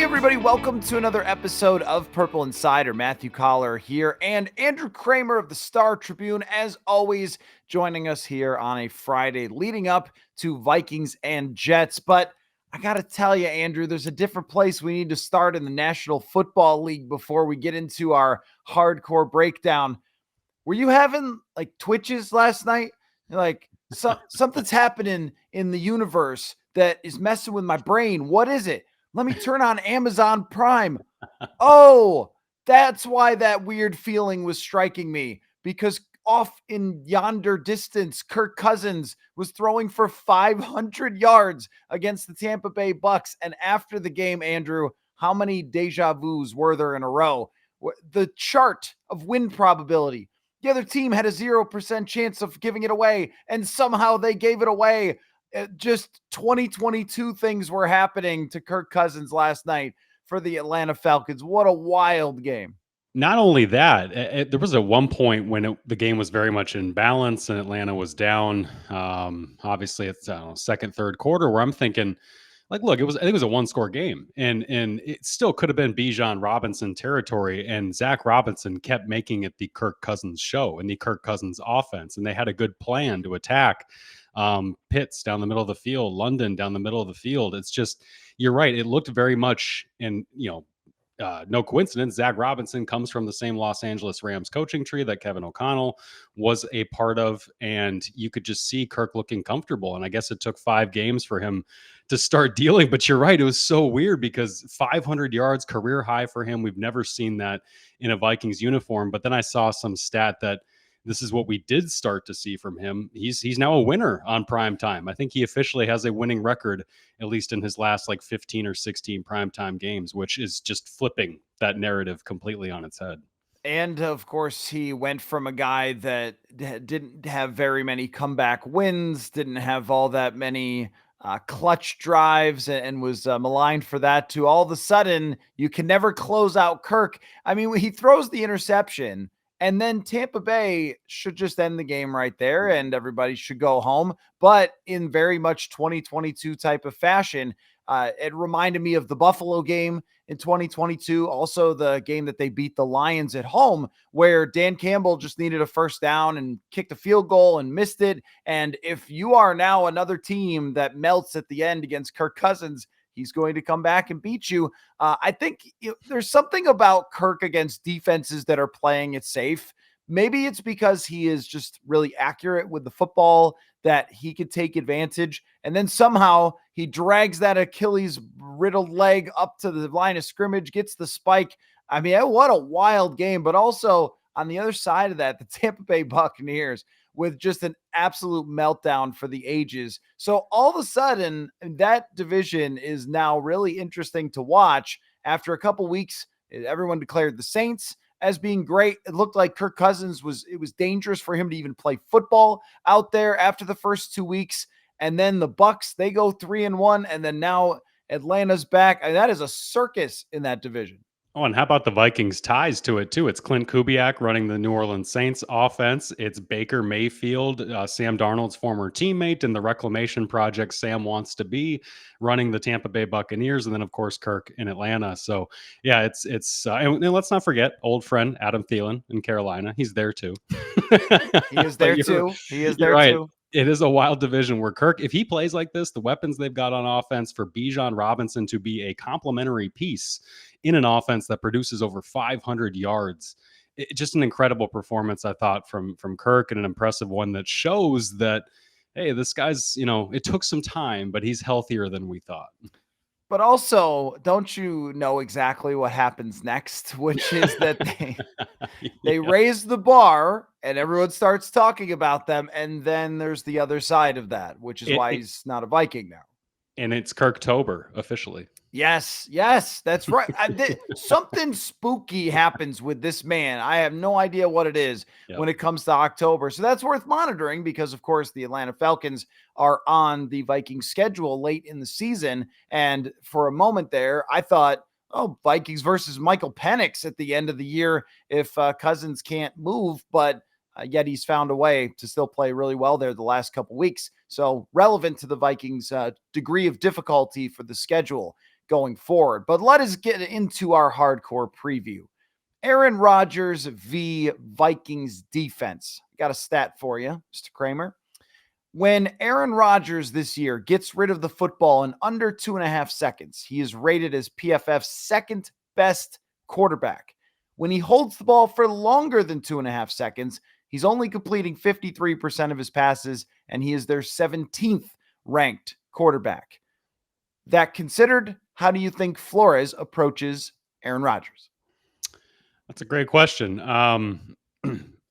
everybody. Welcome to another episode of Purple Insider. Matthew Coller here and Andrew Krammer of the Star Tribune, as always, joining us here on a Friday leading up to Vikings and Jets. But I got to tell you, Andrew, there's a different place we need to start in the National Football League before we get into our hardcore breakdown. Were you having like twitches last night? Like something's happening in the universe that is messing with my brain. What is it? Let me turn on Amazon Prime. Oh, that's why that weird feeling was striking me, because off in yonder distance, Kirk Cousins was throwing for 500 yards against the Tampa Bay Bucks. And after the game, Andrew, how many deja vus were there in a row? The chart of win probability. The other team had a 0% chance of giving it away, and somehow they gave it away. Just 2022 things were happening to Kirk Cousins last night for the Atlanta Falcons. What a wild game. Not only that, there was at one point when the game was very much in balance and Atlanta was down. Obviously, it's second, third quarter where I'm thinking, like, look, I think it was a one-score game, and it still could have been Bijan Robinson territory, and Zach Robinson kept making it the Kirk Cousins show and the Kirk Cousins offense, and they had a good plan to attack Pitts down the middle of the field, London down the middle of the field. It's just, you're right. It looked very much, and no coincidence, Zach Robinson comes from the same Los Angeles Rams coaching tree that Kevin O'Connell was a part of, and you could just see Kirk looking comfortable. And I guess it took 5 games for him to start dealing, but you're right. It was so weird because 500 yards, career high for him. We've never seen that in a Vikings uniform. But then I saw some stat that this is what we did start to see from him. He's now a winner on prime time. I think he officially has a winning record, at least in his last 15 or 16 primetime games, which is just flipping that narrative completely on its head. And of course, he went from a guy that didn't have very many comeback wins, didn't have all that many clutch drives, and was maligned for that, to all of a sudden, you can never close out Kirk. I mean, he throws the interception, and then Tampa Bay should just end the game right there and everybody should go home. But in very much 2022 type of fashion, it reminded me of the Buffalo game in 2022. Also the game that they beat the Lions at home, where Dan Campbell just needed a first down and kicked a field goal and missed it. And if you are now another team that melts at the end against Kirk Cousins, he's going to come back and beat you. I think there's something about Kirk against defenses that are playing it safe. Maybe it's because he is just really accurate with the football that he could take advantage. And then somehow he drags that Achilles riddled leg up to the line of scrimmage, gets the spike. I mean, what a wild game. But also on the other side of that, the Tampa Bay Buccaneers with just an absolute meltdown for the ages. So all of a sudden, that division is now really interesting to watch. After a couple weeks, everyone declared the Saints as being great. It looked like Kirk Cousins was dangerous for him to even play football out there after the first 2 weeks. And then the Bucks, they go 3-1, and then now Atlanta's back. And that is a circus in that division. Oh, and how about the Vikings ties to it, too? It's Clint Kubiak running the New Orleans Saints offense. It's Baker Mayfield, Sam Darnold's former teammate in the reclamation project Sam wants to be, running the Tampa Bay Buccaneers. And then, of course, Kirk in Atlanta. So, yeah, it's and let's not forget old friend Adam Thielen in Carolina. He's there, too. He is there, too. He is there, right. too. It is a wild division where Kirk, if he plays like this, the weapons they've got on offense, for Bijan Robinson to be a complementary piece in an offense that produces over 500 yards, just an incredible performance, I thought, from Kirk, and an impressive one that shows that, hey, this guy's, it took some time, but he's healthier than we thought. But also, don't you know exactly what happens next, which is that they raise the bar and everyone starts talking about them. And then there's the other side of that, which is why he's not a Viking now. And it's Kirktober officially. Yes, that's right. Something spooky happens with this man. I have no idea what it is when it comes to October. So that's worth monitoring because, of course, the Atlanta Falcons are on the Vikings schedule late in the season. And for a moment there, I thought, Vikings versus Michael Penix at the end of the year if Cousins can't move. But yet he's found a way to still play really well there the last couple weeks. So relevant to the Vikings' degree of difficulty for the schedule. going forward. But let us get into our hardcore preview. Aaron Rodgers v. Vikings defense. Got a stat for you, Mr. Krammer. When Aaron Rodgers this year gets rid of the football in under 2.5 seconds, he is rated as PFF's second best quarterback. When he holds the ball for longer than 2.5 seconds, he's only completing 53% of his passes, and he is their 17th ranked quarterback. That considered, how do you think Flores approaches Aaron Rodgers? That's a great question.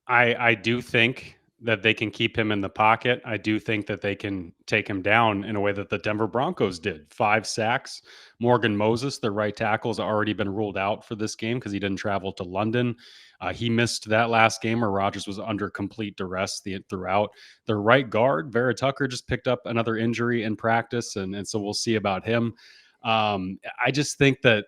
I do think that they can keep him in the pocket. I do think that they can take him down in a way that the Denver Broncos did. 5 sacks. Morgan Moses, their right tackle, has already been ruled out for this game because he didn't travel to London. He missed that last game where Rodgers was under complete duress throughout. Their right guard, Vera Tucker, just picked up another injury in practice, and so we'll see about him. I just think that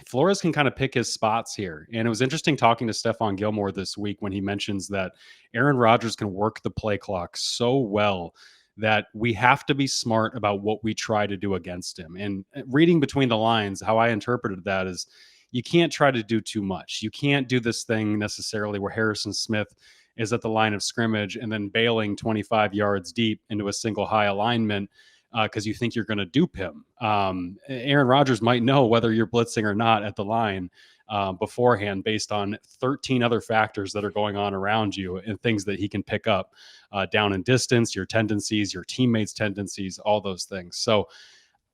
Flores can kind of pick his spots here. And it was interesting talking to Stephon Gilmore this week when he mentions that Aaron Rodgers can work the play clock so well that we have to be smart about what we try to do against him. And reading between the lines, how I interpreted that is you can't try to do too much. You can't do this thing necessarily where Harrison Smith is at the line of scrimmage and then bailing 25 yards deep into a single high alignment because you think you're going to dupe him. Aaron Rodgers might know whether you're blitzing or not at the line beforehand based on 13 other factors that are going on around you and things that he can pick up down in distance, your tendencies, your teammates' tendencies, all those things. So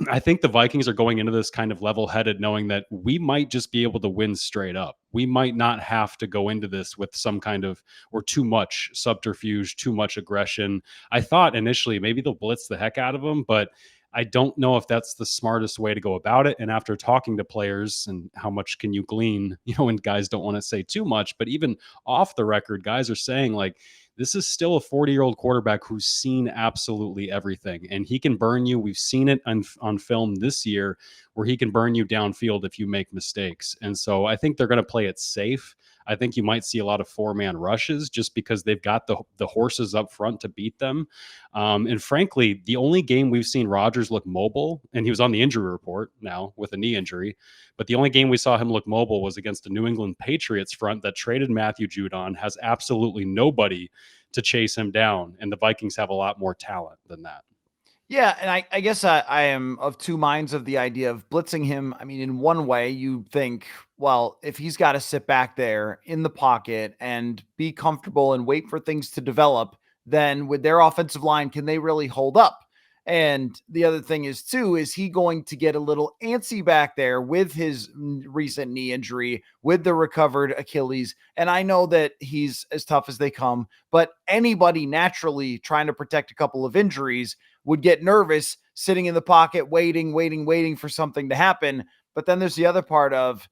I think the Vikings are going into this kind of level-headed, knowing that we might just be able to win straight up. We might not have to go into this with some kind of, or too much subterfuge, too much aggression. I thought initially maybe they'll blitz the heck out of them, but I don't know if that's the smartest way to go about it. And after talking to players, and how much can you glean, and guys don't want to say too much, but even off the record, guys are saying like, this is still a 40-year-old quarterback who's seen absolutely everything, and he can burn you. We've seen it on film this year where he can burn you downfield if you make mistakes. And so I think they're going to play it safe. I think you might see a lot of 4-man rushes just because they've got the horses up front to beat them. And frankly, the only game we've seen Rodgers look mobile, and he was on the injury report now with a knee injury, but the only game we saw him look mobile was against the New England Patriots front that traded Matthew Judon, has absolutely nobody to chase him down. And the Vikings have a lot more talent than that. Yeah, and I guess I am of two minds of the idea of blitzing him. I mean, in one way, you think, well, if he's got to sit back there in the pocket and be comfortable and wait for things to develop, then with their offensive line, can they really hold up? And the other thing is, too, is he going to get a little antsy back there with his recent knee injury, with the recovered Achilles? And I know that he's as tough as they come, but anybody naturally trying to protect a couple of injuries would get nervous sitting in the pocket, waiting for something to happen. But then there's the other part of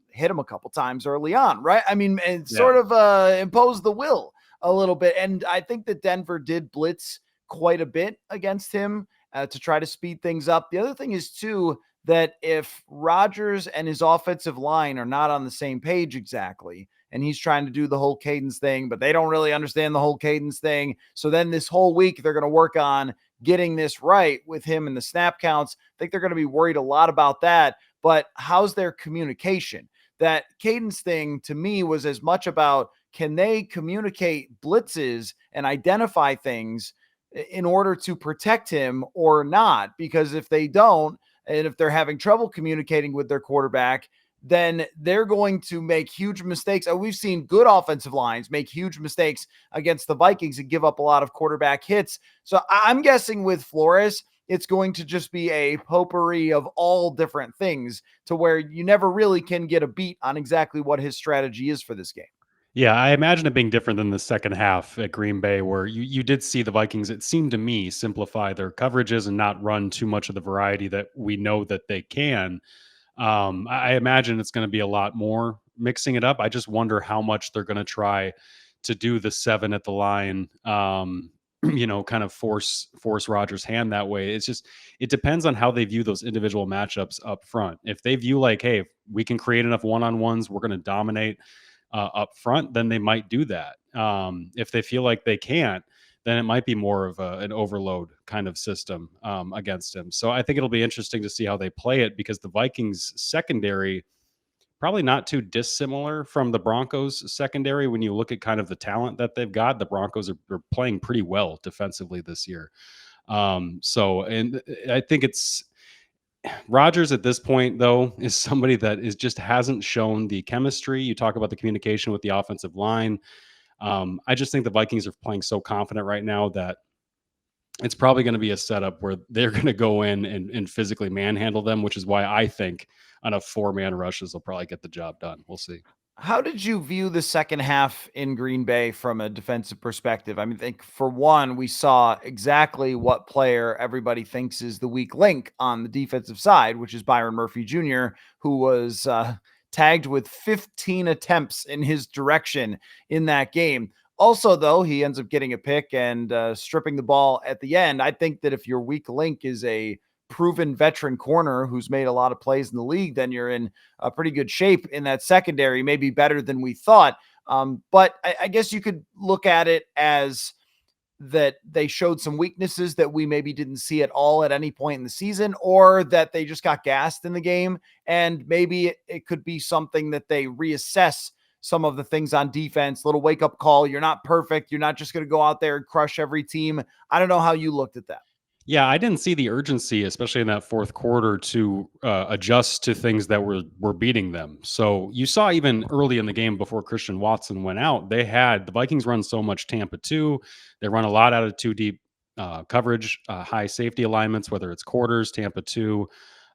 hit him a couple times early on, right? I mean, and sort of impose the will a little bit. And I think that Denver did blitz quite a bit against him to try to speed things up. The other thing is, too, that if Rodgers and his offensive line are not on the same page exactly, and he's trying to do the whole cadence thing, but they don't really understand the whole cadence thing. So then this whole week, they're going to work on getting this right with him and the snap counts. I think they're going to be worried a lot about that. But how's their communication? That cadence thing to me was as much about, can they communicate blitzes and identify things in order to protect him or not? Because if they don't, and if they're having trouble communicating with their quarterback, then they're going to make huge mistakes. We've seen good offensive lines make huge mistakes against the Vikings and give up a lot of quarterback hits. So I'm guessing with Flores, it's going to just be a potpourri of all different things to where you never really can get a beat on exactly what his strategy is for this game. Yeah, I imagine it being different than the second half at Green Bay, where you did see the Vikings, it seemed to me, simplify their coverages and not run too much of the variety that we know that they can. I imagine it's going to be a lot more mixing it up. I just wonder how much they're going to try to do the 7 at the line, kind of force Rodgers' hand that way. It depends on how they view those individual matchups up front. If they view like, hey, if we can create enough one-on-ones, we're going to dominate up front, then they might do that. If they feel like they can't, then it might be more of an overload kind of system against him. So I think it'll be interesting to see how they play it, because the Vikings secondary probably not too dissimilar from the Broncos secondary. When you look at kind of the talent that they've got, the Broncos are playing pretty well defensively this year. And I think it's Rodgers at this point, though, is somebody that is just hasn't shown the chemistry. You talk about the communication with the offensive line. I just think the Vikings are playing so confident right now that it's probably going to be a setup where they're going to go in and physically manhandle them, which is why I think on a 4-man rushes will probably get the job done. We'll see. How did you view the second half in Green Bay from a defensive perspective? I mean, I think for one, we saw exactly what player everybody thinks is the weak link on the defensive side, which is Byron Murphy Jr., who was tagged with 15 attempts in his direction in that game. Also, though, he ends up getting a pick and stripping the ball at the end. I think that if your weak link is a proven veteran corner who's made a lot of plays in the league, then you're in a pretty good shape in that secondary, maybe better than we thought. But I guess you could look at it as that they showed some weaknesses that we maybe didn't see at all at any point in the season, or that they just got gassed in the game. And maybe it could be something that they reassess some of the things on defense, little wake up call. You're not perfect. You're not just going to go out there and crush every team. I don't know how you looked at that. Yeah, I didn't see the urgency, especially in that fourth quarter, to adjust to things that were beating them. So you saw even early in the game before Christian Watson went out, the Vikings run so much Tampa 2. They run a lot out of 2 deep coverage, high safety alignments, whether it's quarters, Tampa 2.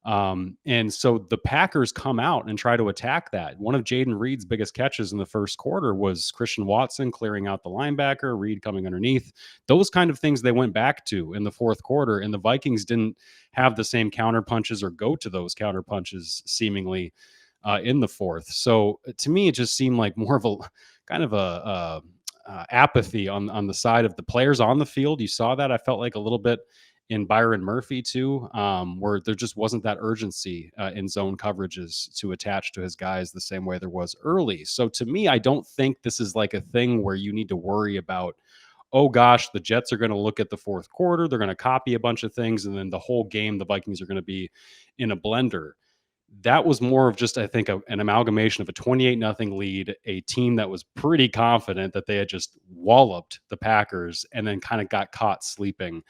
And so the Packers come out and try to attack that. One of Jaden Reed's biggest catches in the first quarter was Christian Watson clearing out the linebacker, Reed coming underneath. Those kind of things they went back to in the fourth quarter, and the Vikings didn't have the same counter punches or go to those counter punches seemingly in the fourth. So to me, it just seemed like more of a kind of a apathy on the side of the players on the field. You saw that. I felt like a little bit in Byron Murphy too, where there just wasn't that urgency in zone coverages to attach to his guys the same way there was early. So to me, I don't think this is like a thing where you need to worry about, oh gosh, the Jets are going to look at the fourth quarter, they're going to copy a bunch of things, and then the whole game, the Vikings are going to be in a blender. That was more of just, I think, an amalgamation of a 28-0 lead, a team that was pretty confident that they had just walloped the Packers, and then kind of got caught sleeping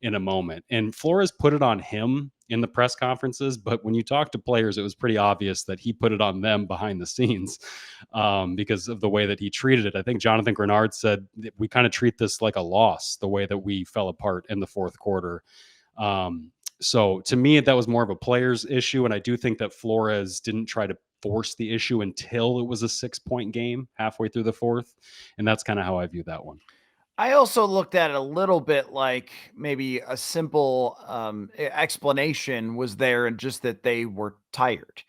in a moment. And Flores put it on him in the press conferences, but when you talk to players, it was pretty obvious that he put it on them behind the scenes because of the way that he treated it. I think Jonathan Grenard said we kind of treat this like a loss, the way that we fell apart in the fourth quarter. So to me, that was more of a player's issue. And I do think that Flores didn't try to force the issue until it was a 6-point game halfway through the fourth. And that's kind of how I view that one. I also looked at it a little bit like maybe a simple explanation was there, and just that they were tired.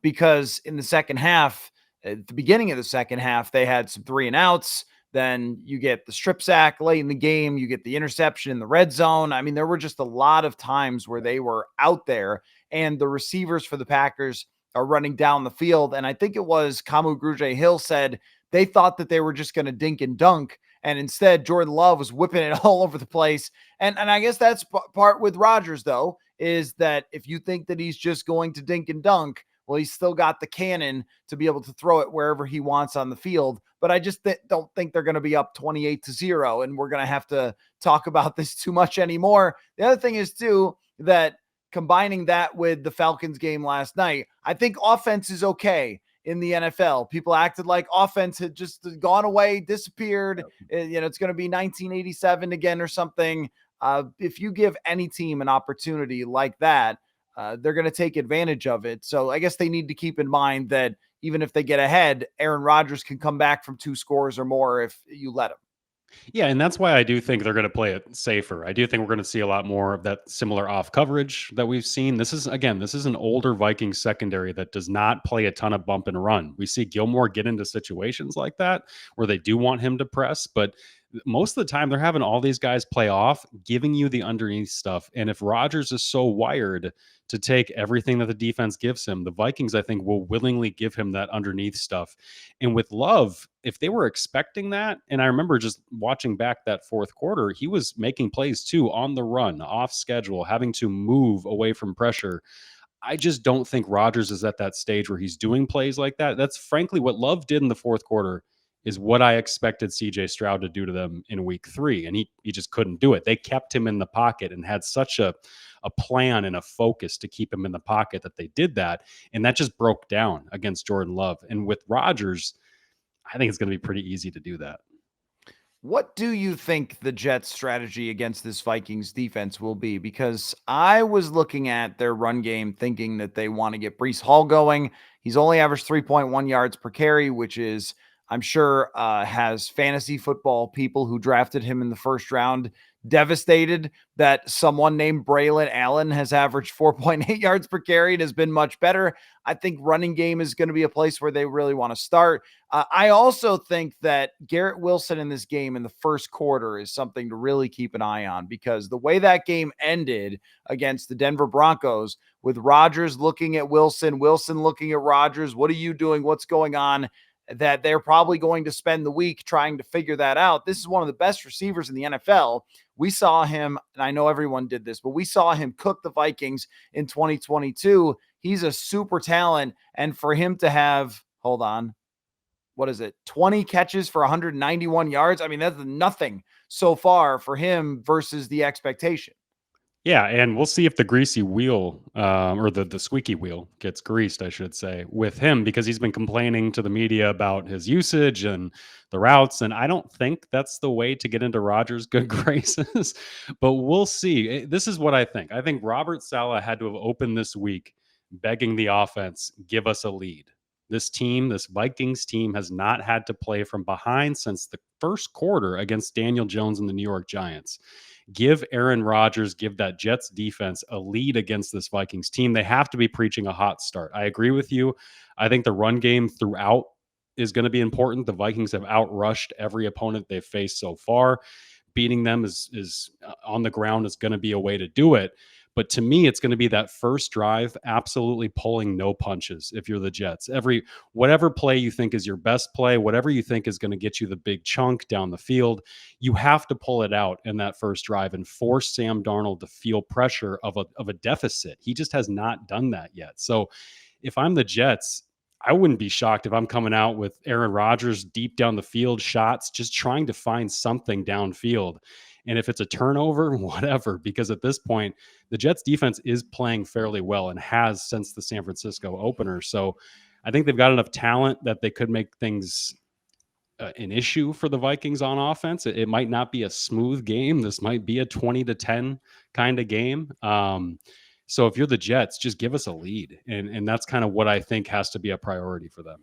Because in the second half, at the beginning of the second half, they had some 3 and outs. Then you get the strip sack late in the game. You get the interception in the red zone. I mean, there were just a lot of times where they were out there, and the receivers for the Packers are running down the field. And I think it was Kamu Grugier-Hill said they thought that they were just going to dink and dunk. And instead, Jordan Love was whipping it all over the place. And I guess that's part with Rodgers, though, is that if you think that he's just going to dink and dunk, well, he's still got the cannon to be able to throw it wherever he wants on the field. But I just don't think they're going to be up 28-0, and we're going to have to talk about this too much anymore. The other thing is, too, that combining that with the Falcons game last night, I think offense is okay in the NFL. People acted like offense had just gone away, disappeared. It's going to be 1987 again or something. If you give any team an opportunity like that, they're going to take advantage of it. So I guess they need to keep in mind that even if they get ahead, Aaron Rodgers can come back from 2 scores or more if you let him. Yeah, and that's why I do think they're going to play it safer. I do think we're going to see a lot more of that similar off coverage that we've seen. This is an older Vikings secondary that does not play a ton of bump and run. We see Gilmore get into situations like that where they do want him to press, but most of the time they're having all these guys play off, giving you the underneath stuff. And if Rodgers is so wired to take everything that the defense gives him, the Vikings, I think, will willingly give him that underneath stuff. And with Love, if they were expecting that, and I remember just watching back that fourth quarter, he was making plays too on the run, off schedule, having to move away from pressure. I just don't think Rodgers is at that stage where he's doing plays like that. That's frankly what Love did in the fourth quarter is what I expected CJ Stroud to do to them in week 3. And he just couldn't do it. They kept him in the pocket and had such a plan and a focus to keep him in the pocket that they did that. And that just broke down against Jordan Love. And with Rodgers, I think it's going to be pretty easy to do that. What do you think the Jets' strategy against this Vikings defense will be? Because I was looking at their run game thinking that they want to get Breece Hall going. He's only averaged 3.1 yards per carry, which is, I'm sure, has fantasy football people who drafted him in the first round devastated that someone named Braylon Allen has averaged 4.8 yards per carry and has been much better. I think running game is going to be a place where they really want to start. I also think that Garrett Wilson in this game in the first quarter is something to really keep an eye on, because the way that game ended against the Denver Broncos, with Rodgers looking at Wilson, Wilson looking at Rodgers, what are you doing? What's going on? That they're probably going to spend the week trying to figure that out. This is one of the best receivers in the NFL. We saw him, and I know everyone did this, but we saw him cook the Vikings in 2022. He's a super talent. And for him to have, 20 catches for 191 yards. I mean, that's nothing so far for him versus the expectation. Yeah, and we'll see if the greasy wheel or the squeaky wheel gets greased, I should say, with him, because he's been complaining to the media about his usage and the routes. And I don't think that's the way to get into Rodgers' good graces, but we'll see. This is what I think. I think Robert Saleh had to have opened this week begging the offense, give us a lead. This team, this Vikings team, has not had to play from behind since the first quarter against Daniel Jones and the New York Giants. Give Aaron Rodgers, give that Jets defense a lead against this Vikings team. They have to be preaching a hot start. I agree with you. I think the run game throughout is going to be important. The Vikings have outrushed every opponent they've faced so far. Beating them is on the ground is going to be a way to do it. But to me, it's going to be that first drive, absolutely pulling no punches. If you're the Jets, whatever play you think is your best play, whatever you think is going to get you the big chunk down the field, you have to pull it out in that first drive and force Sam Darnold to feel pressure of a deficit. He just has not done that yet. So if I'm the Jets, I wouldn't be shocked if I'm coming out with Aaron Rodgers deep down the field shots, just trying to find something downfield. And if it's a turnover, whatever, because at this point, the Jets defense is playing fairly well and has since the San Francisco opener. So I think they've got enough talent that they could make things an issue for the Vikings on offense. It might not be a smooth game. This might be a 20-10 kind of game. So if you're the Jets, just give us a lead. And that's kind of what I think has to be a priority for them.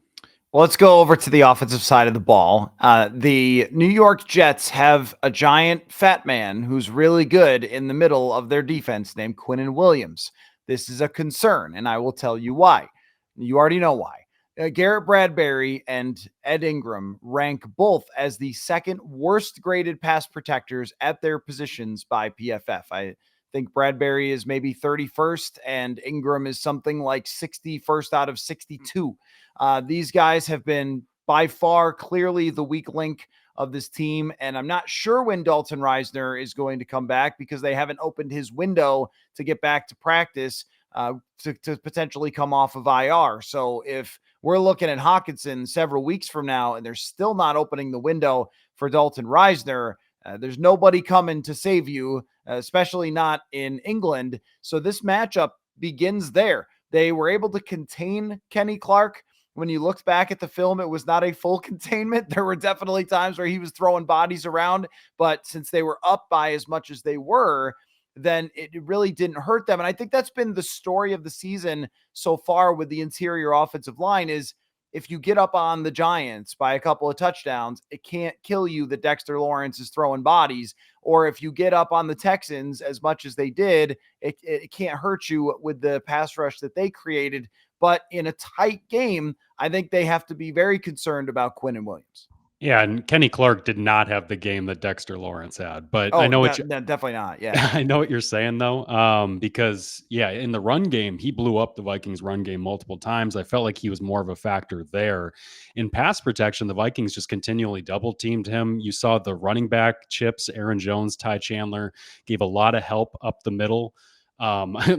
Well, let's go over to the offensive side of the ball. The New York Jets have a giant fat man who's really good in the middle of their defense named Quinnen Williams. This is a concern, and I will tell you why. You already know why. Garrett Bradbury and Ed Ingram rank both as the second worst graded pass protectors at their positions by PFF. I think Bradbury is maybe 31st and Ingram is something like 61st out of 62. These guys have been by far clearly the weak link of this team. And I'm not sure when Dalton Reisner is going to come back, because they haven't opened his window to get back to practice to potentially come off of IR. So if we're looking at Hockenson several weeks from now and they're still not opening the window for Dalton Reisner, there's nobody coming to save you, especially not in England. So this matchup begins there. They were able to contain Kenny Clark. When you looked back at the film, it was not a full containment. There were definitely times where he was throwing bodies around, but since they were up by as much as they were, then it really didn't hurt them. And I think that's been the story of the season so far with the interior offensive line is, if you get up on the Giants by a couple of touchdowns, it can't kill you that Dexter Lawrence is throwing bodies. Or if you get up on the Texans as much as they did, it can't hurt you with the pass rush that they created. But in a tight game, I think they have to be very concerned about Quinnen Williams. Yeah, and Kenny Clark did not have the game that Dexter Lawrence had, but I Oh, know what definitely not. Yeah. I know what you're saying though, because yeah, in the run game, he blew up the Vikings run game multiple times. I felt like he was more of a factor there. In pass protection, the Vikings just continually double teamed him. You saw the running back chips, Aaron Jones, Ty Chandler gave a lot of help up the middle.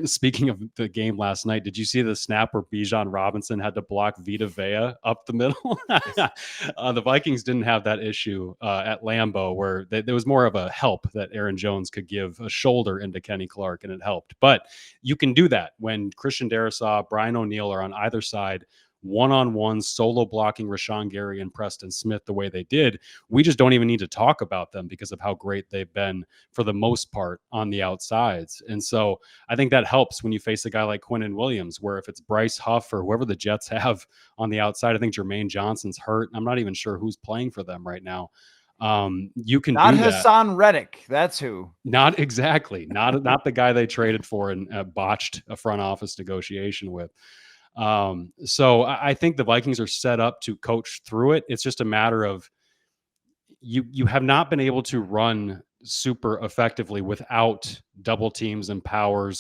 Speaking of the game last night, did you see the snap where Bijan Robinson had to block Vita Vea up the middle? The Vikings didn't have that issue at Lambeau, where there was more of a help that Aaron Jones could give a shoulder into Kenny Clark, and it helped. But you can do that when Christian Darrisaw, Brian O'Neill are on either side, one-on-one solo blocking Rashawn Gary and Preston Smith the way they did. We just don't even need to talk about them because of how great they've been for the most part on the outsides. And so I think that helps when you face a guy like Quinnen Williams, where if it's Bryce Huff or whoever the Jets have on the outside, I think Jermaine Johnson's hurt. I'm not even sure who's playing for them right now. You can Not do that. Hassan Reddick. That's who. Not exactly. Not the guy they traded for and botched a front office negotiation with. So I think the Vikings are set up to coach through it. It's just a matter of you have not been able to run super effectively without double teams and power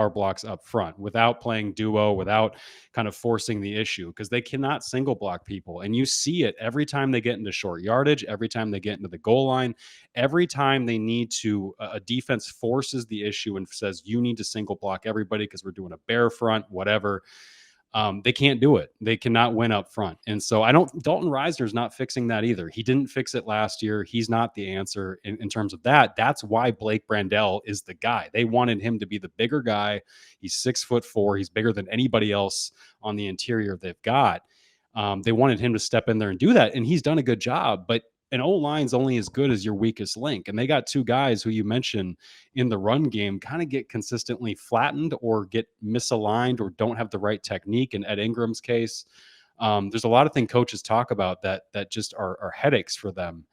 blocks up front, without playing duo, without kind of forcing the issue, because they cannot single block people. And you see it every time they get into short yardage, every time they get into the goal line, every time they need to a defense forces the issue and says you need to single block everybody because we're doing a bear front, whatever. They can't do it. They cannot win up front. And so Dalton Reisner's not fixing that either. He didn't fix it last year. He's not the answer in terms of that. That's why Blake Brandel is the guy. They wanted him to be the bigger guy. He's 6'4". He's bigger than anybody else on the interior they've got. They wanted him to step in there and do that. And he's done a good job, but an O-line's only as good as your weakest link. And they got two guys who you mentioned in the run game kind of get consistently flattened or get misaligned or don't have the right technique. In Ed Ingram's case, there's a lot of things coaches talk about that just are headaches for them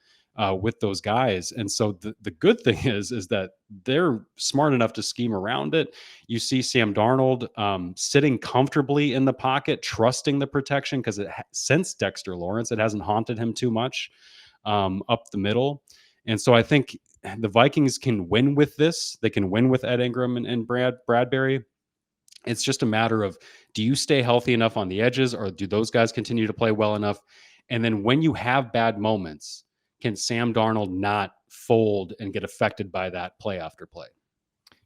with those guys. And so the good thing is that they're smart enough to scheme around it. You see Sam Darnold sitting comfortably in the pocket, trusting the protection because since Dexter Lawrence, it hasn't haunted him too much up the middle. And so I think the Vikings can win with this. They can win with Ed Ingram and Bradbury. It's just a matter of, do you stay healthy enough on the edges, or do those guys continue to play well enough? And then when you have bad moments, can Sam Darnold not fold and get affected by that play after play?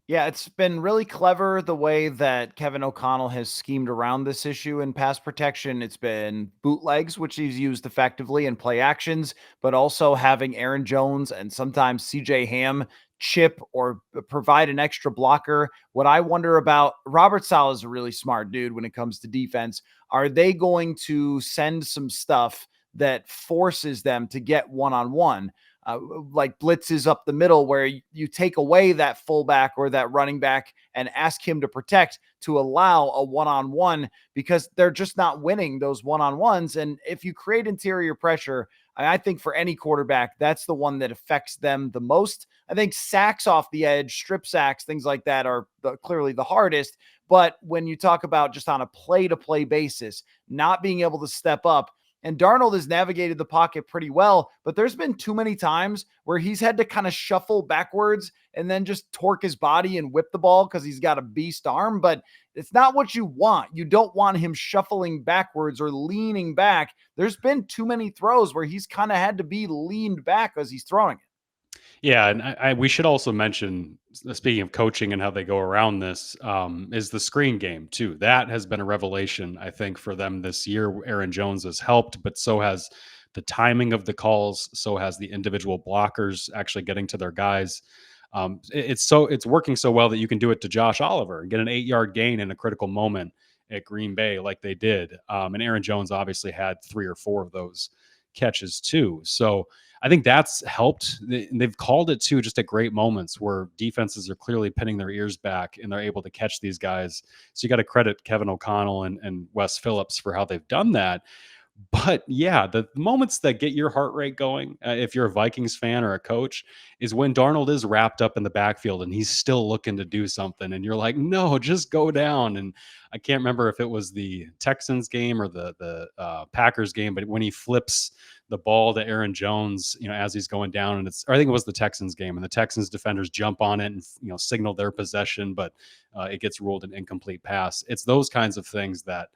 Yeah, it's been really clever the way that Kevin O'Connell has schemed around this issue in pass protection. It's been bootlegs, which he's used effectively, and play actions, but also having Aaron Jones and sometimes CJ Ham chip or provide an extra blocker. What I wonder about, Robert Saleh is a really smart dude when it comes to defense. Are they going to send some stuff that forces them to get one-on-one? Like blitzes up the middle where you take away that fullback or that running back and ask him to protect to allow a one-on-one, because they're just not winning those one-on-ones. And if you create interior pressure, I think for any quarterback, that's the one that affects them the most. I think sacks off the edge, strip sacks, things like that are clearly the hardest. But when you talk about just on a play-to-play basis, not being able to step up, and Darnold has navigated the pocket pretty well, but there's been too many times where he's had to kind of shuffle backwards and then just torque his body and whip the ball because he's got a beast arm. But it's not what you want. You don't want him shuffling backwards or leaning back. There's been too many throws where he's kind of had to be leaned back as he's throwing it. Yeah, and we should also mention, speaking of coaching and how they go around this, is the screen game too. That has been a revelation, I think, for them this year. Aaron Jones has helped, but so has the timing of the calls. So has the individual blockers actually getting to their guys. It's working so well that you can do it to Josh Oliver and get an 8-yard gain in a critical moment at Green Bay, like they did. And Aaron Jones obviously had 3 or 4 of those catches too. So I think that's helped. They've called it too, just at great moments where defenses are clearly pinning their ears back and they're able to catch these guys. So you got to credit Kevin O'Connell and Wes Phillips for how they've done that. But yeah, the moments that get your heart rate going, if you're a Vikings fan or a coach, is when Darnold is wrapped up in the backfield and he's still looking to do something. And you're like, no, just go down. And I can't remember if it was the Texans game or the Packers game, but when he flips the ball to Aaron Jones, as he's going down, and I think it was the Texans game, and the Texans defenders jump on it and signal their possession, but it gets ruled an incomplete pass. It's those kinds of things that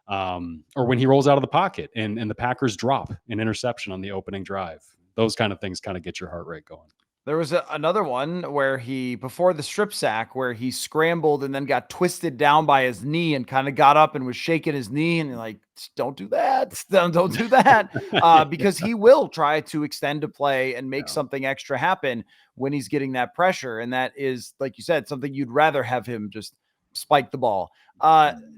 or when he rolls out of the pocket and the Packers drop an interception on the opening drive. Those kind of things kind of get your heart rate going. There was another one where before the strip sack, where he scrambled and then got twisted down by his knee and kind of got up and was shaking his knee. And you're like, don't do that. Don't do that. Because he will try to extend a play and make something extra happen when he's getting that pressure. And that is, like you said, something you'd rather have him just spike the ball.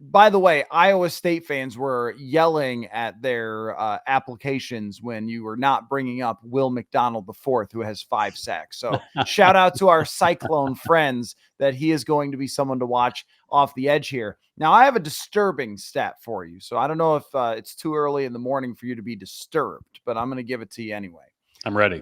By the way, Iowa State fans were yelling at their applications when you were not bringing up Will McDonald IV, who has 5 sacks. So shout out to our Cyclone friends that he is going to be someone to watch off the edge here. Now, I have a disturbing stat for you. So I don't know if it's too early in the morning for you to be disturbed, but I'm going to give it to you anyway. I'm ready.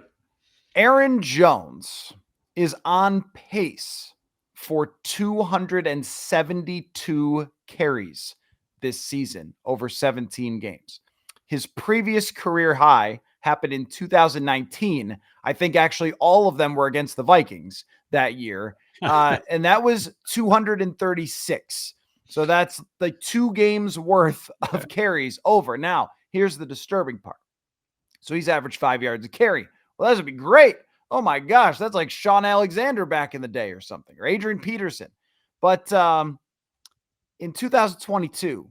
Aaron Jones is on pace for 272 carries this season over 17 games. His previous career high happened in 2019. I think actually all of them were against the Vikings that year. And that was 236. So that's like 2 games worth of carries over. Now, here's the disturbing part. So he's averaged 5 yards a carry. Well, that would be great. Oh my gosh, that's like Sean Alexander back in the day or something, or Adrian Peterson. But in 2022,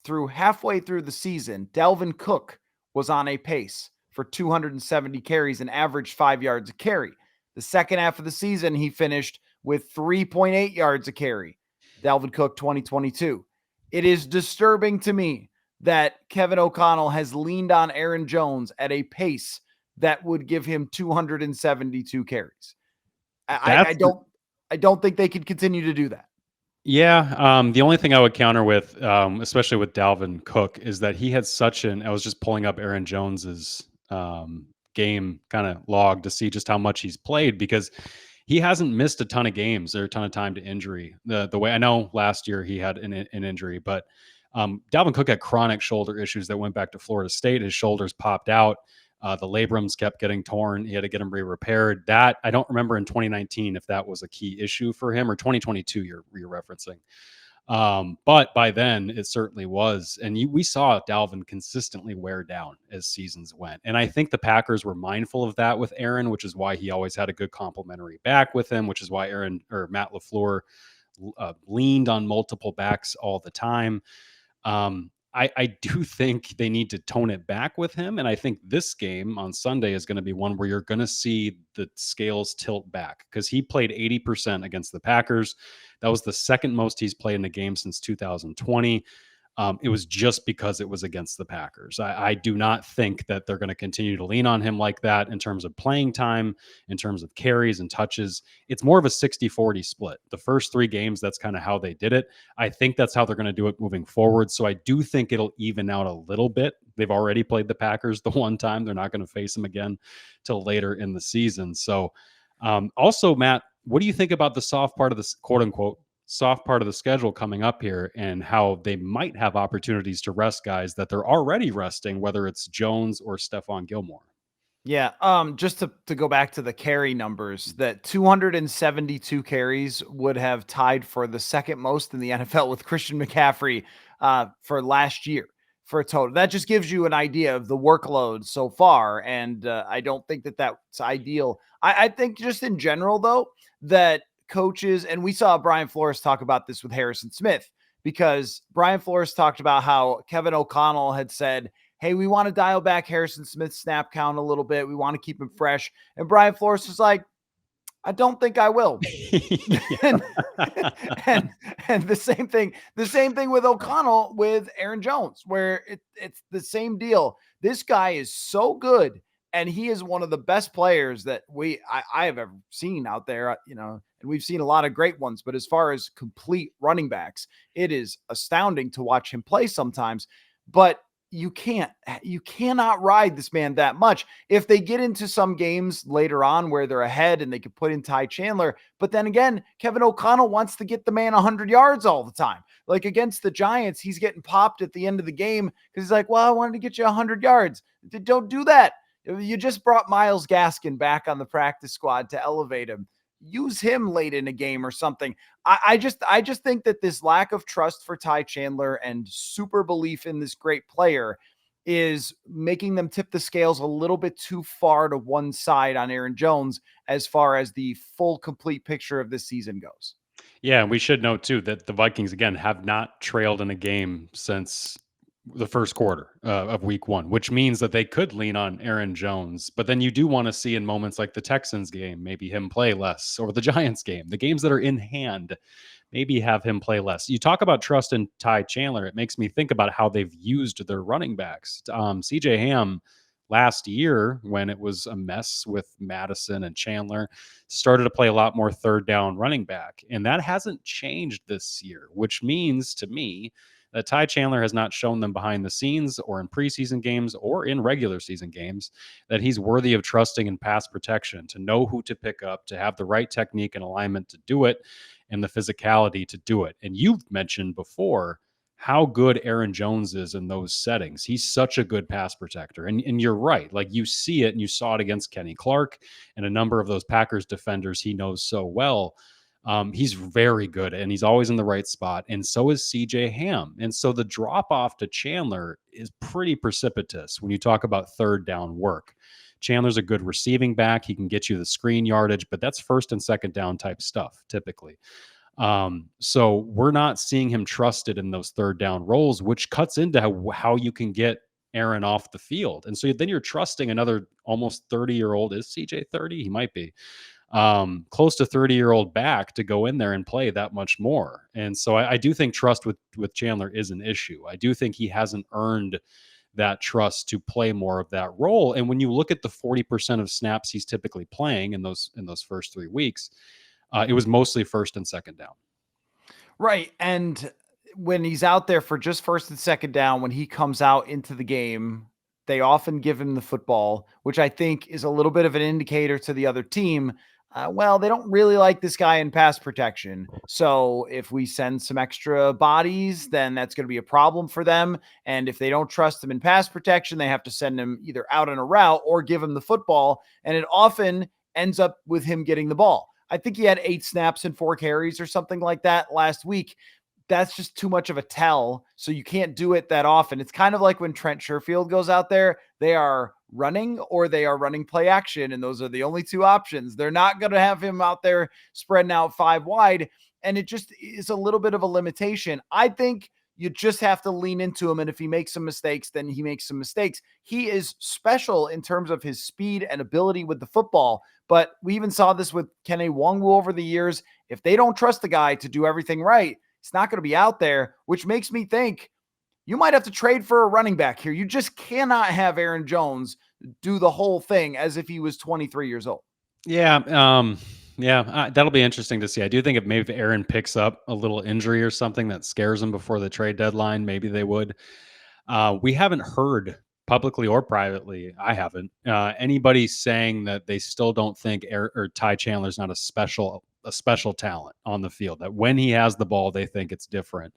through halfway through the season, Dalvin Cook was on a pace for 270 carries and averaged 5 yards a carry. The second half of the season, he finished with 3.8 yards a carry. Dalvin Cook 2022. It is disturbing to me that Kevin O'Connell has leaned on Aaron Jones at a pace that would give him 272 carries. I don't think they could continue to do that. Yeah. The only thing I would counter with, especially with Dalvin Cook, is that he had I was just pulling up Aaron Jones's game kind of log to see just how much he's played, because he hasn't missed a ton of games or a ton of time to injury. The way I know last year he had an injury, but Dalvin Cook had chronic shoulder issues that went back to Florida State. His shoulders popped out. The labrums kept getting torn. He had to get them repaired. That I don't remember in 2019 if that was a key issue for him, or 2022 you're referencing. But by then it certainly was. And we saw Dalvin consistently wear down as seasons went. And I think the Packers were mindful of that with Aaron, which is why he always had a good complementary back with him, which is why Matt LaFleur leaned on multiple backs all the time. I do think they need to tone it back with him. And I think this game on Sunday is going to be one where you're going to see the scales tilt back, because he played 80% against the Packers. That was the second most he's played in a game since 2020. It was just because it was against the Packers. I do not think that they're going to continue to lean on him like that in terms of playing time, in terms of carries and touches. It's more of a 60-40 split. The first 3 games, that's kind of how they did it. I think that's how they're going to do it moving forward. So I do think it'll even out a little bit. They've already played the Packers the one time. They're not going to face them again till later in the season. So also, Matt, what do you think about the soft part of this, quote unquote, soft part of the schedule coming up here, and how they might have opportunities to rest guys that they're already resting, whether it's Jones or Stephon Gilmore? Yeah. Just to go back to the carry numbers, that 272 carries would have tied for the second most in the NFL with Christian McCaffrey for last year for a total. That just gives you an idea of the workload so far. And I don't think that that's ideal. I think just in general, though, that coaches, and we saw Brian Flores talk about this with Harrison Smith, because Brian Flores talked about how Kevin O'Connell had said, hey, we want to dial back Harrison Smith's snap count a little bit. We want to keep him fresh. And Brian Flores was like, I don't think I will. and the same thing with O'Connell with Aaron Jones, where it's the same deal. This guy is so good, and he is one of the best players that I have ever seen out there, and we've seen a lot of great ones, but as far as complete running backs, it is astounding to watch him play sometimes. But you cannot ride this man that much. If they get into some games later on where they're ahead and they could put in Ty Chandler, but then again, Kevin O'Connell wants to get the man 100 yards all the time. Like against the Giants, he's getting popped at the end of the game because he's like, well, I wanted to get you 100 yards. Don't do that. You just brought Myles Gaskin back on the practice squad to elevate him. Use him late in a game or something. I just think that this lack of trust for Ty Chandler and super belief in this great player is making them tip the scales a little bit too far to one side on Aaron Jones as far as the full complete picture of this season goes. Yeah, and we should note too that the Vikings again have not trailed in a game since the first quarter of week one, which means that they could lean on Aaron Jones. But then you do want to see in moments like the Texans game, maybe him play less, or the Giants game, the games that are in hand, maybe have him play less. You talk about trust in Ty Chandler. It makes me think about how they've used their running backs. CJ Ham last year, when it was a mess with Madison and Chandler, started to play a lot more third down running back. And that hasn't changed this year, which means to me that Ty Chandler has not shown them behind the scenes or in preseason games or in regular season games that he's worthy of trusting in pass protection, to know who to pick up, to have the right technique and alignment to do it, and the physicality to do it. And you've mentioned before how good Aaron Jones is in those settings. He's such a good pass protector. And you're right. Like, you see it, and you saw it against Kenny Clark and a number of those Packers defenders he knows so well. He's very good, and he's always in the right spot. And so is CJ Ham. And so the drop off to Chandler is pretty precipitous when you talk about third down work. Chandler's a good receiving back. He can get you the screen yardage, but that's first and second down type stuff typically. So we're not seeing him trusted in those third down roles, which cuts into how you can get Aaron off the field. And so then you're trusting another almost 30-year-old. Is CJ 30? He might be close to 30-year-old back to go in there and play that much more. And so I do think trust with Chandler is an issue. I do think he hasn't earned that trust to play more of that role. And when you look at the 40% of snaps he's typically playing in those first 3 weeks, it was mostly first and second down. Right. And when he's out there for just first and second down, when he comes out into the game, they often give him the football, which I think is a little bit of an indicator to the other team. Well, they don't really like this guy in pass protection. So if we send some extra bodies, then that's going to be a problem for them. And if they don't trust him in pass protection, they have to send him either out on a route or give him the football. And it often ends up with him getting the ball. I think he had 8 snaps and 4 carries or something like that last week. That's just too much of a tell. So you can't do it that often. It's kind of like when Trent Sherfield goes out there, they are running or they are running play action. And those are the only 2 options. They're not going to have him out there spreading out 5 wide. And it just is a little bit of a limitation. I think you just have to lean into him. And if he makes some mistakes, then he makes some mistakes. He is special in terms of his speed and ability with the football. But we even saw this with Kenny Nwangwu over the years. If they don't trust the guy to do everything right, it's not going to be out there, which makes me think you might have to trade for a running back here. You just cannot have Aaron Jones do the whole thing as if he was 23 years old. Yeah. That'll be interesting to see. I do think if Aaron picks up a little injury or something that scares him before the trade deadline, maybe they would. We haven't heard publicly or privately, I haven't, anybody saying that they still don't think Ty Chandler's not a special talent on the field, that when he has the ball, they think it's different.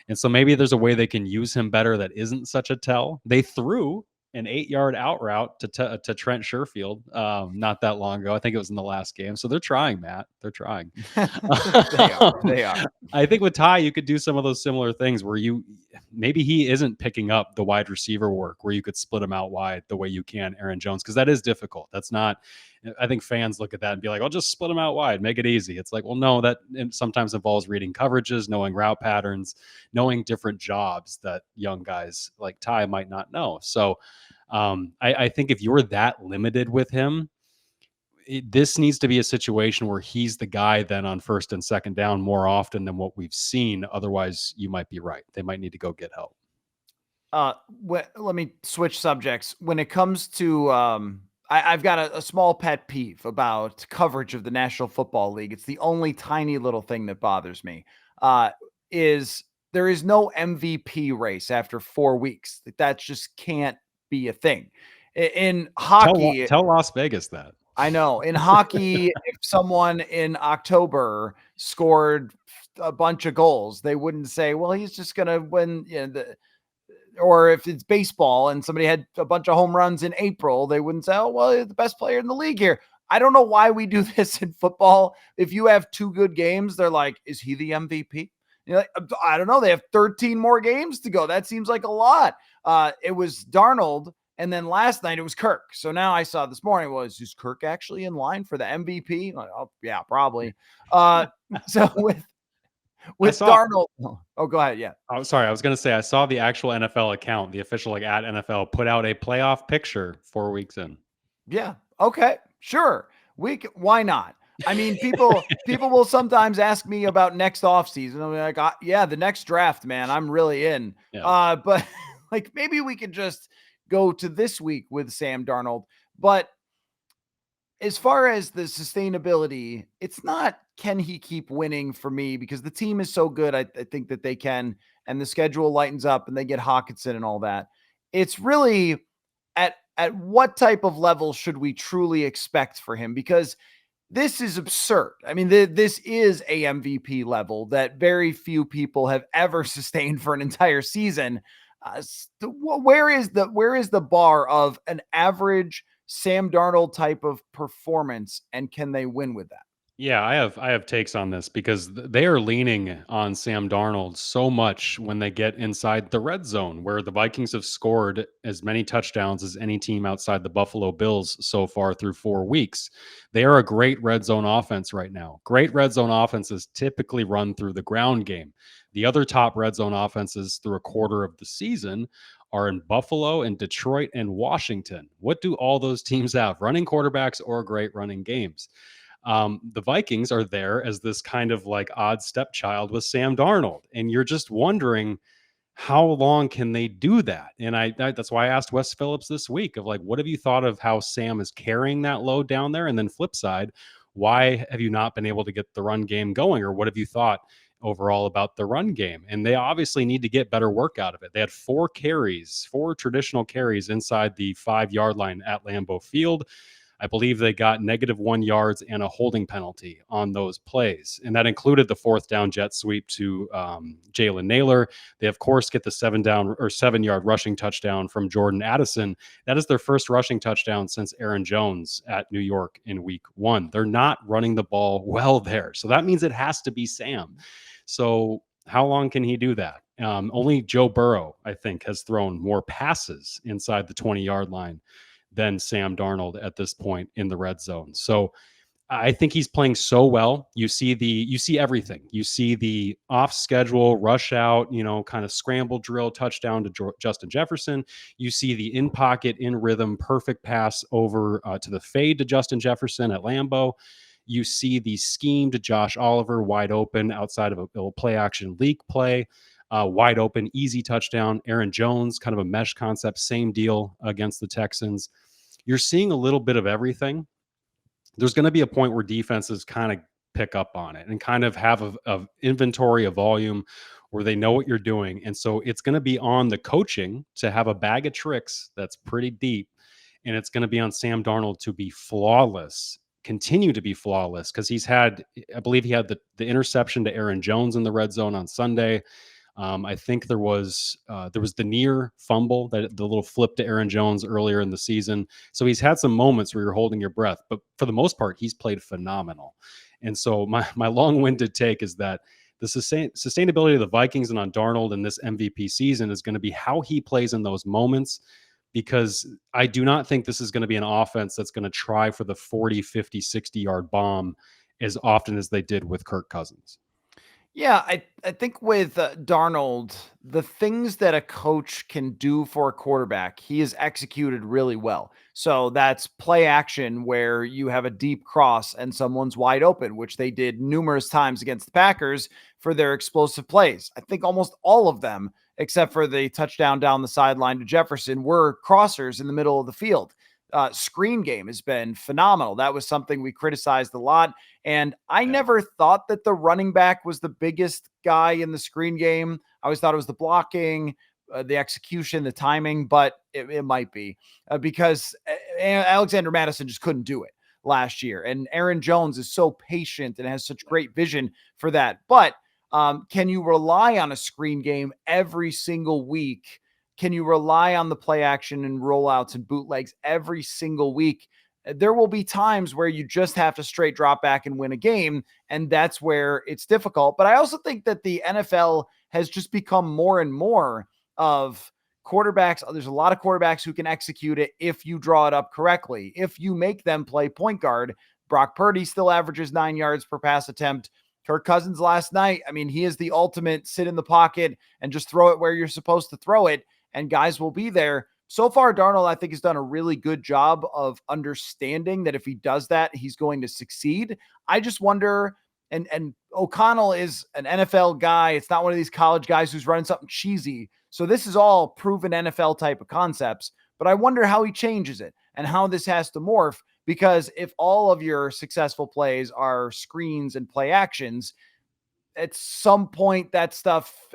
And so maybe there's a way they can use him better that isn't such a tell. They threw an 8-yard out route to Trent Sherfield not that long ago. I think it was in the last game. So they're trying, Matt. They're trying. They are. I think with Ty, you could do some of those similar things where maybe he isn't picking up the wide receiver work where you could split him out wide the way you can Aaron Jones, because that is difficult. That's not, I think fans look at that and be like, "I'll just split him out wide, make it easy." It's like, well, no, that sometimes involves reading coverages, knowing route patterns, knowing different jobs that young guys like Ty might not know. So I think if you're that limited with him, this needs to be a situation where he's the guy then on first and second down more often than what we've seen. Otherwise, you might be right. They might need to go get help. Let me switch subjects. When it comes to, I've got a small pet peeve about coverage of the National Football League. It's the only tiny little thing that bothers me. Is there is no MVP race after 4 weeks. That just can't be a thing. In hockey, Tell Las Vegas that. I know. In hockey, if someone in October scored a bunch of goals, they wouldn't say, well, he's just going to win. Or if it's baseball and somebody had a bunch of home runs in April, they wouldn't say, oh, well, he's the best player in the league here. I don't know why we do this in football. If you have 2 good games, they're like, is he the MVP? You're like, I don't know. They have 13 more games to go. That seems like a lot. It was Darnold. And then last night it was Kirk. So now I saw this morning, is Kirk actually in line for the MVP? Like, oh, yeah, probably. So with Darnold. Oh, go ahead. Yeah. Oh, sorry. I was going to say, I saw the actual NFL account, the official at NFL, put out a playoff picture 4 weeks in. Yeah. Okay. Sure. Why not? I mean, people will sometimes ask me about next offseason. I'm like, yeah, the next draft, man, I'm really in. Yeah. But like maybe we could just go to this week with Sam Darnold. But as far as the sustainability, it's not can he keep winning for me, because the team is so good. I think that they can, and the schedule lightens up and they get Hawkinson and all that. It's really at what type of level should we truly expect for him? Because this is absurd. I mean, this is a MVP level that very few people have ever sustained for an entire season. Where is the bar of an average Sam Darnold type of performance, and can they win with that? Yeah, I have takes on this because they are leaning on Sam Darnold so much when they get inside the red zone, where the Vikings have scored as many touchdowns as any team outside the Buffalo Bills so far through 4 weeks. They are a great red zone offense right now. Great red zone offenses typically run through the ground game. The other top red zone offenses through a quarter of the season are in Buffalo and Detroit and Washington. What do all those teams have? Running quarterbacks or great running games? The Vikings are there as this kind of like odd stepchild with Sam Darnold. And you're just wondering, how long can they do that? And that's why I asked Wes Phillips this week of like, what have you thought of how Sam is carrying that load down there? And then flip side, why have you not been able to get the run game going? Or what have you thought overall about the run game? And they obviously need to get better work out of it. They had 4 traditional carries inside the 5-yard line at Lambeau Field. I believe they got -1 yards and a holding penalty on those plays. And that included the 4th down jet sweep to Jalen Naylor. They, of course, get the 7-yard rushing touchdown from Jordan Addison. That is their first rushing touchdown since Aaron Jones at New York in week 1. They're not running the ball well there. So that means it has to be Sam. So how long can he do that? Only Joe Burrow, I think, has thrown more passes inside the 20-yard line than Sam Darnold at this point in the red zone. So I think he's playing so well. You see everything. You see the off schedule rush out, kind of scramble drill touchdown to Justin Jefferson. You see the in pocket, in rhythm, perfect pass over to the fade to Justin Jefferson at Lambeau. You see the scheme to Josh Oliver wide open outside of a little play action leak play. Wide open, easy touchdown. Aaron Jones, kind of a mesh concept, same deal against the Texans. You're seeing a little bit of everything. There's going to be a point where defenses kind of pick up on it and kind of have a inventory of volume where they know what you're doing. And so it's going to be on the coaching to have a bag of tricks that's pretty deep. And it's going to be on Sam Darnold to be flawless, continue to be flawless, because I believe he had the interception to Aaron Jones in the red zone on Sunday. I think there was the near fumble, that the little flip to Aaron Jones earlier in the season. So he's had some moments where you're holding your breath, but for the most part, he's played phenomenal. And so my long-winded take is that the sustainability of the Vikings and on Darnold in this MVP season is going to be how he plays in those moments, because I do not think this is going to be an offense that's going to try for the 40, 50, 60-yard bomb as often as they did with Kirk Cousins. Yeah, I think with Darnold, the things that a coach can do for a quarterback, he has executed really well. So that's play action where you have a deep cross and someone's wide open, which they did numerous times against the Packers for their explosive plays. I think almost all of them, except for the touchdown down the sideline to Jefferson, were crossers in the middle of the field. screen game has been phenomenal. That was something we criticized a lot. And I Yeah. never thought that the running back was the biggest guy in the screen game. I always thought it was the blocking, the execution, the timing, but it might be because Alexander Madison just couldn't do it last year. And Aaron Jones is so patient and has such great vision for that. But can you rely on a screen game every single week? Can you rely on the play action and rollouts and bootlegs every single week? There will be times where you just have to straight drop back and win a game, and that's where it's difficult. But I also think that the NFL has just become more and more of quarterbacks. There's a lot of quarterbacks who can execute it if you draw it up correctly. If you make them play point guard, Brock Purdy still averages 9 yards per pass attempt. Kirk Cousins last night, I mean, he is the ultimate sit in the pocket and just throw it where you're supposed to throw it, and guys will be there. So far, Darnold, I think, has done a really good job of understanding that if he does that, he's going to succeed. I just wonder, and O'Connell is an NFL guy. It's not one of these college guys who's running something cheesy. So this is all proven NFL type of concepts, but I wonder how he changes it and how this has to morph, because if all of your successful plays are screens and play actions, at some point that stuff,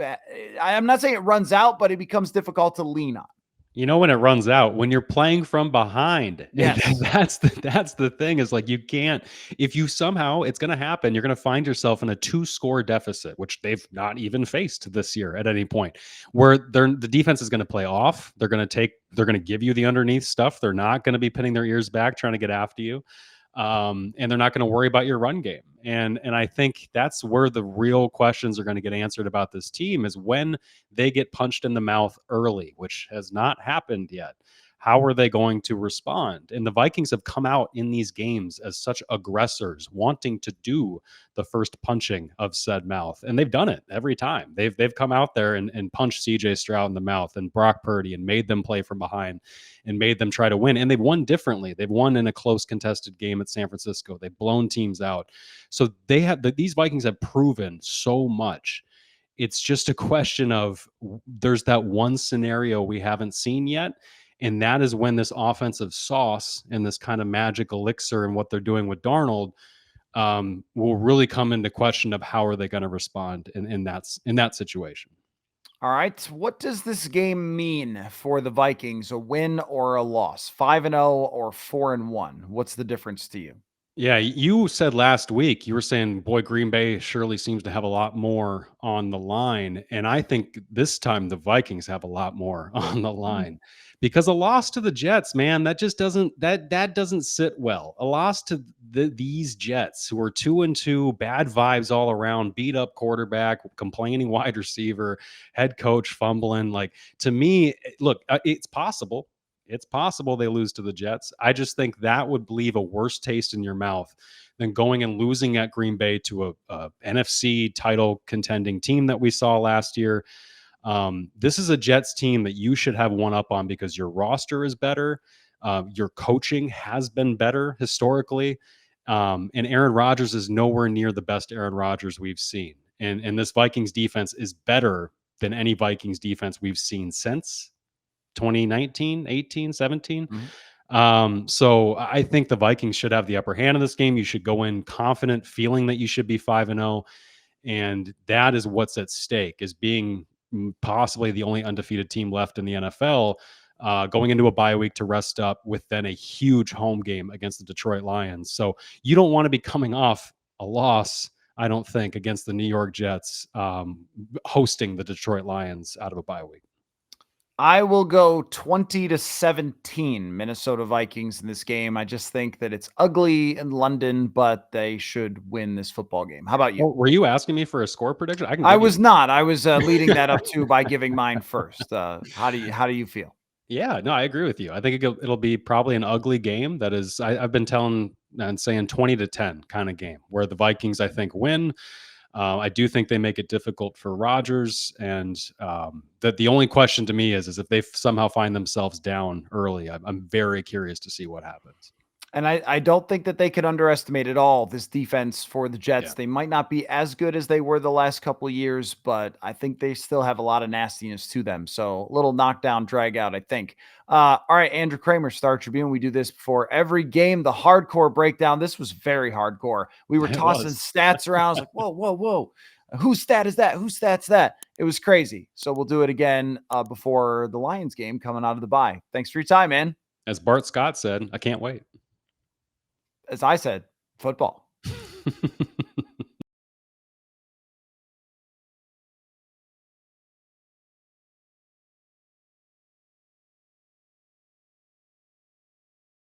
I'm not saying it runs out, but it becomes difficult to lean on. You know when it runs out? When you're playing from behind. Yes. That's the thing, is like, you can't, if you somehow, it's going to happen, you're going to find yourself in a 2-score deficit, which they've not even faced this year at any point, where the defense is going to play off. They're going to give you the underneath stuff. They're not going to be pinning their ears back trying to get after you. And they're not going to worry about your run game. And I think that's where the real questions are going to get answered about this team, is when they get punched in the mouth early, which has not happened yet. How are they going to respond? And the Vikings have come out in these games as such aggressors, wanting to do the first punching of said mouth. And they've done it every time. They've come out there and punched CJ Stroud in the mouth and Brock Purdy and made them play from behind and made them try to win. And they've won differently. They've won in a close contested game at San Francisco. They've blown teams out. So these Vikings have proven so much. It's just a question of, there's that one scenario we haven't seen yet. And that is when this offensive sauce and this kind of magic elixir and what they're doing with Darnold will really come into question of how are they going to respond in that situation. All right. What does this game mean for the Vikings? A win or a loss? 5-0 or 4-1? What's the difference to you? Yeah, you said last week, you were saying, boy, Green Bay surely seems to have a lot more on the line. And I think this time the Vikings have a lot more on the line, because a loss to the Jets, man, that just doesn't sit well. A loss to these Jets, who are 2-2, bad vibes all around, beat up quarterback, complaining wide receiver, head coach fumbling. Like, to me, look, it's possible. It's possible they lose to the Jets. I just think that would leave a worse taste in your mouth than going and losing at Green Bay to a NFC title contending team that we saw last year. This is a Jets team that you should have one up on, because your roster is better. Your coaching has been better historically. And Aaron Rodgers is nowhere near the best Aaron Rodgers we've seen. And this Vikings defense is better than any Vikings defense we've seen since 2019, 18, 17. So I think the Vikings should have the upper hand in this game. You should go in confident, feeling that you should be 5-0. And that is what's at stake, is being possibly the only undefeated team left in the NFL, going into a bye week to rest up with then a huge home game against the Detroit Lions. So you don't want to be coming off a loss, I don't think, against the New York Jets, hosting the Detroit Lions out of a bye week. I will go 20-17 Minnesota Vikings in this game. I just think that it's ugly in London, but they should win this football game. How about you? Well, were you asking me for a score prediction? I was not. I was leading that up to by giving mine first. How do you feel? Yeah, no, I agree with you. I think it'll be probably an ugly game. That is, I've been telling and saying 20-10 kind of game, where the Vikings, I think, win. I do think they make it difficult for Rodgers, and that the only question to me is if they somehow find themselves down early. I'm very curious to see what happens. And I don't think that they could underestimate at all this defense for the Jets. Yeah. They might not be as good as they were the last couple of years, but I think they still have a lot of nastiness to them. So a little knockdown, drag out, I think. All right, Andrew Krammer, Star Tribune. We do this before every game, the hardcore breakdown. This was very hardcore. We were It tossing was. stats around. I was like, whoa, whoa, whoa. Whose stat is that? Whose stat's that? It was crazy. So we'll do it again before the Lions game coming out of the bye. Thanks for your time, man. As Bart Scott said, I can't wait. As I said, football.